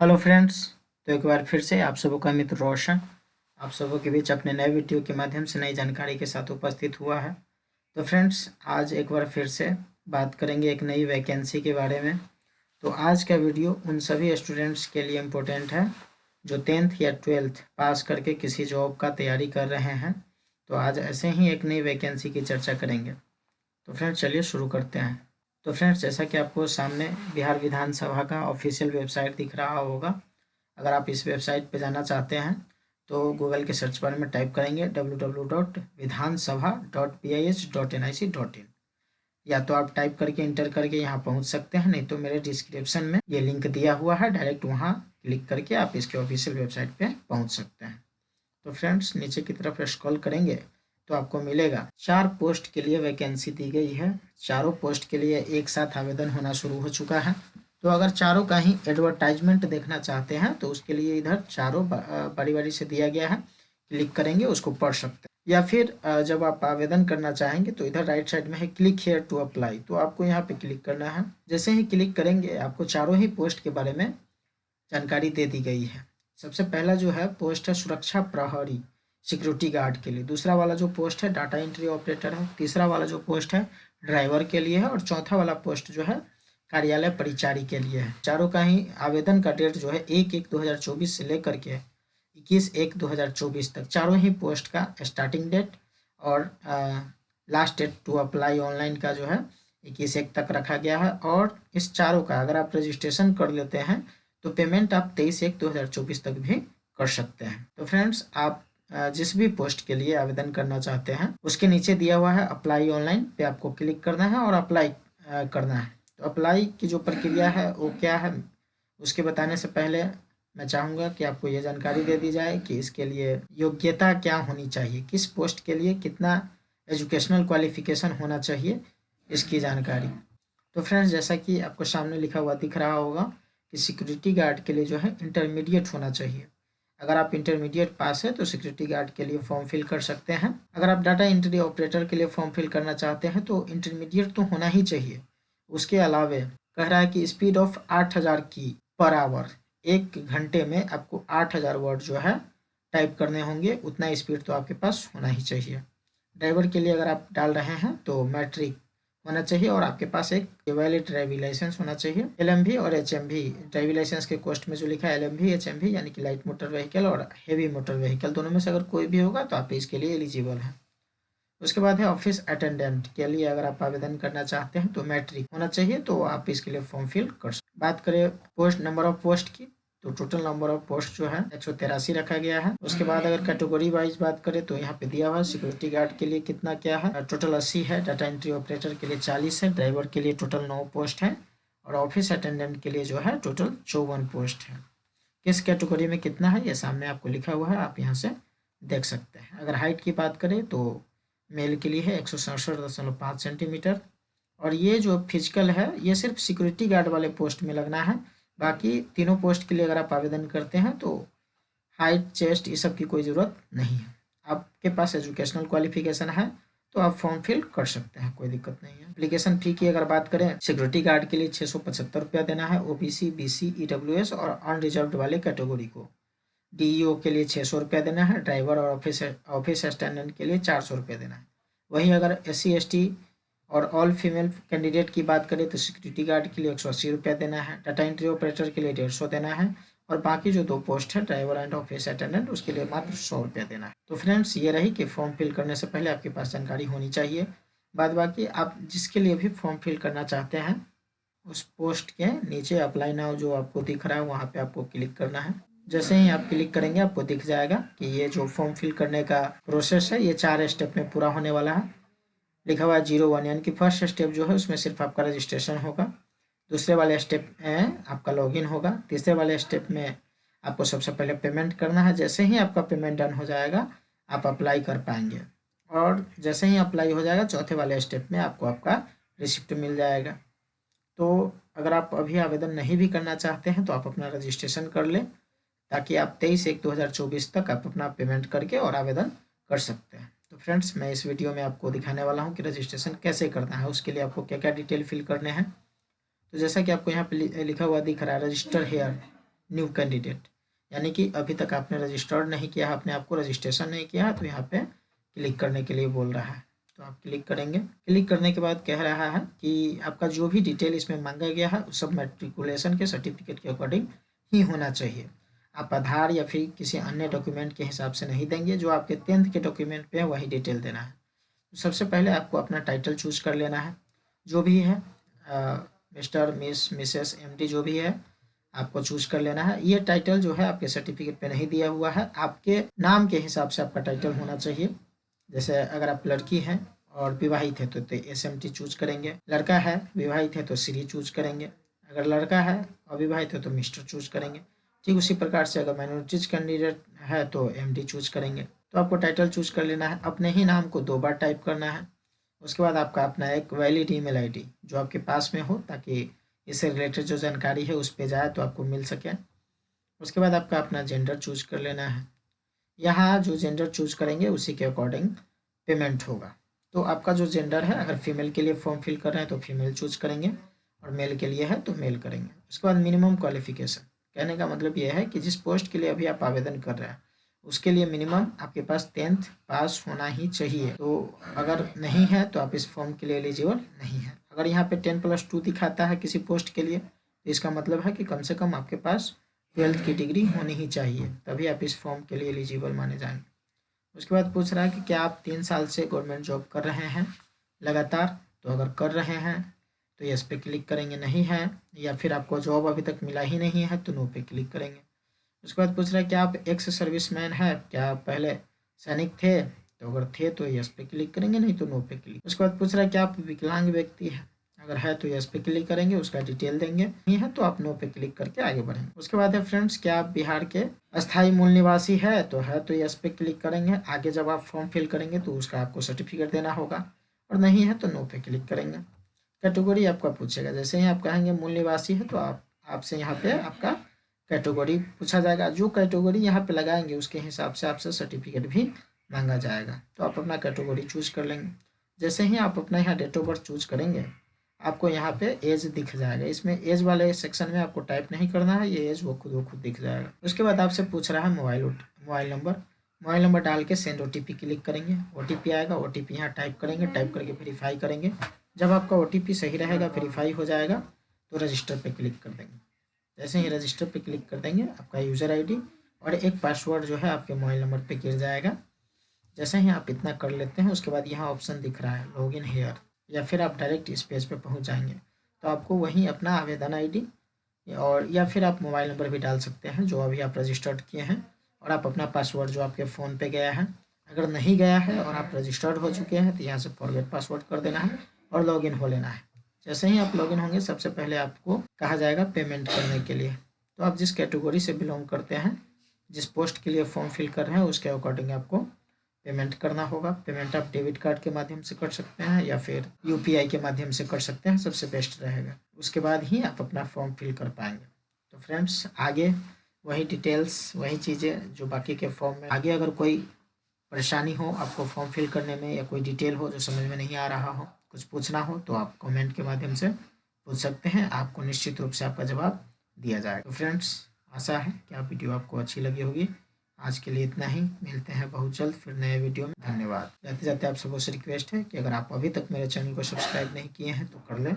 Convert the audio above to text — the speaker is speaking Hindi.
Hello friends. तो एक बार फिर से आप सबों का मित्र रोशन आप सबों के बीच अपने नए वीडियो के माध्यम से नई जानकारी के साथ उपस्थित हुआ है। तो फ्रेंड्स, आज एक बार फिर से बात करेंगे एक नई वैकेंसी के बारे में। तो आज का वीडियो उन सभी स्टूडेंट्स के लिए इम्पोर्टेंट है जो 10th या 12th पास करके किसी जॉब का तैयारी कर रहे हैं। तो आज ऐसे ही एक नई वैकेंसी की चर्चा करेंगे। तो फ्रेंड्स, चलिए शुरू करते हैं। तो फ्रेंड्स, जैसा कि आपको सामने बिहार विधानसभा का ऑफिशियल वेबसाइट दिख रहा होगा। अगर आप इस वेबसाइट पे जाना चाहते हैं तो गूगल के सर्च बार में टाइप करेंगे www.vidhansabha.pih.nic.in, या तो आप टाइप करके इंटर करके यहाँ पहुँच सकते हैं, नहीं तो मेरे डिस्क्रिप्शन में ये लिंक दिया हुआ है, डायरेक्ट वहाँ क्लिक करके आप इसके ऑफिशियल वेबसाइट पे पहुँच सकते हैं। तो फ्रेंड्स, नीचे की तरफ स्क्रॉल करेंगे तो आपको मिलेगा 4 पोस्ट के लिए वैकेंसी दी गई है। चारों पोस्ट के लिए एक साथ आवेदन होना शुरू हो चुका है। तो अगर चारों का ही एडवर्टाइजमेंट देखना चाहते हैं तो उसके लिए इधर चारों बारी बारी से दिया गया है, क्लिक करेंगे उसको पढ़ सकते हैं। या फिर जब आप आवेदन करना चाहेंगे तो इधर राइट साइड में है क्लिक हेयर टू अप्लाई, तो आपको यहाँ पे क्लिक करना है। जैसे ही क्लिक करेंगे आपको चारों ही पोस्ट के बारे में जानकारी दे दी गई है। सबसे पहला जो है पोस्ट है सुरक्षा प्रहरी, सिक्योरिटी गार्ड के लिए। दूसरा वाला जो पोस्ट है डाटा एंट्री ऑपरेटर है। तीसरा वाला जो पोस्ट है ड्राइवर के लिए है। और चौथा वाला पोस्ट जो है कार्यालय परिचारी के लिए है। चारों का ही आवेदन का डेट जो है 1/1/2024 से लेकर के 21/1/2024 तक चारों ही पोस्ट का स्टार्टिंग डेट और last date to apply online का जो है 21/1 तक रखा गया है। और इस चारों का अगर आप रजिस्ट्रेशन कर लेते हैं तो पेमेंट आप 23/1/2024 तक भी कर सकते हैं। तो फ्रेंड्स, आप जिस भी पोस्ट के लिए आवेदन करना चाहते हैं उसके नीचे दिया हुआ है अप्लाई ऑनलाइन पे आपको क्लिक करना है और अप्लाई करना है। तो अप्लाई की जो प्रक्रिया है वो क्या है, उसके बताने से पहले मैं चाहूँगा कि आपको ये जानकारी दे दी जाए कि इसके लिए योग्यता क्या होनी चाहिए, किस पोस्ट के लिए कितना एजुकेशनल क्वालिफिकेशन होना चाहिए, इसकी जानकारी। तो फ्रेंड्स, जैसा कि आपको सामने लिखा हुआ दिख रहा होगा कि सिक्योरिटी गार्ड के लिए जो है इंटरमीडिएट होना चाहिए। अगर आप इंटरमीडिएट पास है तो सिक्योरिटी गार्ड के लिए फॉर्म फिल कर सकते हैं। अगर आप डाटा एंट्री ऑपरेटर के लिए फॉर्म फिल करना चाहते हैं तो इंटरमीडिएट तो होना ही चाहिए। उसके अलावे कह रहा है कि स्पीड ऑफ 8000 की पर आवर, 1 घंटे में आपको 8000 वर्ड जो है टाइप करने होंगे। उतना स्पीड तो आपके पास होना ही चाहिए। ड्राइवर के लिए अगर आप डाल रहे हैं तो मैट्रिक होना चाहिए और आपके पास एक वैलिड ड्राइविंग लाइसेंस होना चाहिए। एलएमवी और एचएमवी, ड्राइविंग लाइसेंस के कोस्ट में जो लिखा है एलएमवी एचएमवी यानी कि लाइट मोटर व्हीकल और हेवी मोटर व्हीकल, दोनों में से अगर कोई भी होगा तो आप इसके लिए एलिजिबल हैं। उसके बाद है ऑफिस अटेंडेंट के लिए अगर आप आवेदन करना चाहते हैं तो मैट्रिक होना चाहिए, तो आप इसके लिए फॉर्म फिल कर सकते। बात करें पोस्ट नंबर ऑफ पोस्ट की तो टोटल नंबर ऑफ पोस्ट जो है 183 रखा गया है। उसके बाद अगर कैटेगरी वाइज बात करें तो यहाँ पे दिया हुआ है सिक्योरिटी गार्ड के लिए कितना क्या है, टोटल 80 है। डाटा एंट्री ऑपरेटर के लिए 40 है। ड्राइवर के लिए टोटल 9 पोस्ट है और ऑफिस अटेंडेंट के लिए जो है टोटल 54 पोस्ट है। किस कैटेगरी में कितना है ये सामने आपको लिखा हुआ है, आप यहाँ से देख सकते हैं। अगर हाइट की बात करें तो मेल के लिए है 167.5 सेंटीमीटर। और ये जो फिजिकल है ये सिर्फ सिक्योरिटी गार्ड वाले पोस्ट में लगना है। बाकी तीनों पोस्ट के लिए अगर आप आवेदन करते हैं तो हाइट चेस्ट ये सब की कोई ज़रूरत नहीं है। आपके पास एजुकेशनल क्वालिफिकेशन है तो आप फॉर्म फिल कर सकते हैं, कोई दिक्कत नहीं है। एप्लीकेशन फ़ी की अगर बात करें, सिक्योरिटी गार्ड के लिए 675 रुपया देना है ओबीसी बीसी ईडब्ल्यूएस और अनरिजर्व्ड वाले कैटेगरी को। डीईओ के लिए 600 रुपया देना है। ड्राइवर और ऑफिस अटेंडेंट के लिए 400 रुपया देना है। वहीं अगर एससी एसटी और ऑल फीमेल कैंडिडेट की बात करें तो सिक्योरिटी गार्ड के लिए 180 रुपया देना है। डाटा एंट्री ऑपरेटर के लिए 150 देना है। और बाकी जो 2 पोस्ट है ड्राइवर एंड ऑफिस अटेंडेंट उसके लिए मात्र 100 रुपया देना है। तो फ्रेंड्स, ये रही कि फॉर्म फिल करने से पहले आपके पास जानकारी होनी चाहिए। बाद बाकी आप जिसके लिए भी फॉर्म फिल करना चाहते हैं उस पोस्ट के नीचे अप्लाई नाउ जो आपको दिख रहा है वहाँ पे आपको क्लिक करना है। जैसे ही आप क्लिक करेंगे आपको दिख जाएगा कि ये जो फॉर्म फिल करने का प्रोसेस है ये 4 स्टेप में पूरा होने वाला है। लिखा हुआ है 01, यानी कि फर्स्ट स्टेप जो है उसमें सिर्फ आपका रजिस्ट्रेशन होगा। दूसरे वाले स्टेप में आपका लॉगिन होगा। तीसरे वाले स्टेप में आपको सबसे पहले पेमेंट करना है। जैसे ही आपका पेमेंट डन हो जाएगा आप अप्लाई कर पाएंगे। और जैसे ही अप्लाई हो जाएगा चौथे वाले स्टेप में आपको आपका रिसिप्ट मिल जाएगा। तो अगर आप अभी आवेदन नहीं भी करना चाहते हैं तो आप अपना रजिस्ट्रेशन कर लें, ताकि आप 23/1/2024 तक आप अपना पेमेंट करके और आवेदन कर सकते हैं। तो फ्रेंड्स, मैं इस वीडियो में आपको दिखाने वाला हूँ कि रजिस्ट्रेशन कैसे करना है, उसके लिए आपको क्या क्या डिटेल फिल करने हैं। तो जैसा कि आपको यहाँ पे लिखा हुआ दिख रहा है रजिस्टर हेयर, न्यू कैंडिडेट, यानी कि अभी तक आपने रजिस्टर्ड नहीं किया है, अपने आप को रजिस्ट्रेशन नहीं किया है, तो यहाँ पे क्लिक करने के लिए बोल रहा है। तो आप क्लिक करेंगे। क्लिक करने के बाद कह रहा है कि आपका जो भी डिटेल इसमें मांगा गया है उस सब मैट्रिकुलेशन के सर्टिफिकेट के अकॉर्डिंग ही होना चाहिए। आप आधार या फिर किसी अन्य डॉक्यूमेंट के हिसाब से नहीं देंगे, जो आपके 10th के डॉक्यूमेंट पे है वही डिटेल देना है। तो सबसे पहले आपको अपना टाइटल चूज कर लेना है, जो भी है मिस्टर, मिस, मिसेस, एमडी जो भी है आपको चूज कर लेना है। ये टाइटल जो है आपके सर्टिफिकेट पे नहीं दिया हुआ है, आपके नाम के हिसाब से आपका टाइटल होना चाहिए। जैसे अगर आप लड़की हैं और विवाहित है तो SMT चूज करेंगे, लड़का है विवाहित है तो श्री चूज करेंगे, अगर लड़का है अविवाहित है तो मिस्टर चूज करेंगे। ठीक उसी प्रकार से अगर माइनॉरिटीज कैंडिडेट है तो MD चूज करेंगे। तो आपको टाइटल चूज कर लेना है, अपने ही नाम को 2 बार टाइप करना है। उसके बाद आपका अपना एक वैलिड ईमेल आईडी जो आपके पास में हो, ताकि इससे रिलेटेड जो जानकारी है उस पर जाए तो आपको मिल सके। उसके बाद आपका अपना जेंडर चूज कर लेना है। यहाँ जो जेंडर चूज करेंगे उसी के अकॉर्डिंग पेमेंट होगा। तो आपका जो जेंडर है, अगर फीमेल के लिए फॉर्म फिल कर रहे हैं तो फीमेल चूज करेंगे, और मेल के लिए है तो मेल करेंगे। उसके बाद मिनिमम क्वालिफिकेशन, कहने का मतलब यह है कि जिस पोस्ट के लिए अभी आप आवेदन कर रहे हैं उसके लिए मिनिमम आपके पास 10th पास होना ही चाहिए। तो अगर नहीं है तो आप इस फॉर्म के लिए एलिजिबल नहीं है। अगर यहाँ पे 10+2 दिखाता है किसी पोस्ट के लिए तो इसका मतलब है कि कम से कम आपके पास 12th की डिग्री होनी ही चाहिए, तभी आप इस फॉर्म के लिए एलिजिबल माने जाएंगे। उसके बाद पूछ रहा है कि क्या आप 3 साल से गवर्नमेंट जॉब कर रहे हैं लगातार, तो अगर कर रहे हैं तो यस पे क्लिक करेंगे, नहीं है या फिर आपको जॉब अभी तक मिला ही नहीं है तो नो पे क्लिक करेंगे। उसके बाद पूछ रहा है कि आप एक्स सर्विसमैन है, क्या आप पहले सैनिक थे, तो अगर थे तो यस पे क्लिक करेंगे, नहीं तो नो पे क्लिक। उसके बाद पूछ रहा है कि आप विकलांग व्यक्ति है, अगर है तो यस पे क्लिक करेंगे, उसका डिटेल देंगे, नहीं है तो आप नो पे क्लिक करके आगे बढ़ेंगे। उसके बाद है फ्रेंड्स, क्या आप बिहार के अस्थायी मूल निवासी है, तो है तो यस पे क्लिक करेंगे। आगे जब आप फॉर्म फिल करेंगे तो उसका आपको सर्टिफिकेट देना होगा, और नहीं है तो नो पे क्लिक करेंगे। कैटेगरी आपका पूछेगा, जैसे ही आप कहेंगे मूल निवासी है तो आपसे यहाँ पे आपका कैटेगरी पूछा जाएगा। जो कैटेगरी यहाँ पे लगाएंगे उसके हिसाब से आपसे सर्टिफिकेट भी मांगा जाएगा। तो आप अपना कैटेगरी चूज कर लेंगे। जैसे ही आप अपना यहाँ डेट ऑफ बर्थ चूज करेंगे आपको यहाँ पे एज दिख जाएगा। इसमें एज वाले सेक्शन में आपको टाइप नहीं करना है, ये एज वो खुद दिख जाएगा। उसके बाद आपसे पूछ रहा है मोबाइल नंबर डाल के सेंड OTP क्लिक करेंगे, OTP आएगा, OTP यहाँ टाइप करेंगे, टाइप करके वेरीफाई करेंगे। जब आपका OTP सही रहेगा, वेरीफाई हो जाएगा, तो रजिस्टर पे क्लिक कर देंगे। जैसे ही रजिस्टर पे क्लिक कर देंगे आपका यूज़र आईडी और एक पासवर्ड जो है आपके मोबाइल नंबर पे गिर जाएगा। जैसे ही आप इतना कर लेते हैं उसके बाद यहाँ ऑप्शन दिख रहा है लॉगिन हेयर, या फिर आप डायरेक्ट इस पेज पे पहुँच जाएंगे। तो आपको वहीं अपना आवेदन ID और या फिर आप मोबाइल नंबर भी डाल सकते हैं जो अभी आप रजिस्टर्ड किए हैं, और आप अपना पासवर्ड जो आपके फ़ोन पे गया है, अगर नहीं गया है और आप रजिस्टर्ड हो चुके हैं तो यहाँ से फॉरगेट पासवर्ड कर देना है और लॉगिन हो लेना है। जैसे ही आप लॉगिन होंगे सबसे पहले आपको कहा जाएगा पेमेंट करने के लिए। तो आप जिस कैटेगरी से बिलोंग करते हैं, जिस पोस्ट के लिए फॉर्म फिल कर रहे हैं उसके अकॉर्डिंग आपको पेमेंट करना होगा। पेमेंट आप डेबिट कार्ड के माध्यम से कर सकते हैं या फिर UPI के माध्यम से कर सकते हैं, सबसे बेस्ट रहेगा। उसके बाद ही आप अपना फॉर्म फिल कर पाएंगे। तो फ्रेंड्स आगे वही डिटेल्स, वही चीज़ें जो बाकी के फॉर्म में। आगे अगर कोई परेशानी हो आपको फॉर्म फिल करने में या कोई डिटेल हो जो समझ में नहीं आ रहा हो, कुछ पूछना हो, तो आप कमेंट के माध्यम से पूछ सकते हैं, आपको निश्चित रूप से आपका जवाब दिया जाएगा। तो फ्रेंड्स आशा है कि आप वीडियो आपको अच्छी लगी होगी। आज के लिए इतना ही, मिलते हैं बहुत जल्द फिर नए वीडियो में। धन्यवाद। जाते जाते आप सबसे रिक्वेस्ट है कि अगर आप अभी तक मेरे चैनल को सब्सक्राइब नहीं किए हैं तो कर लें।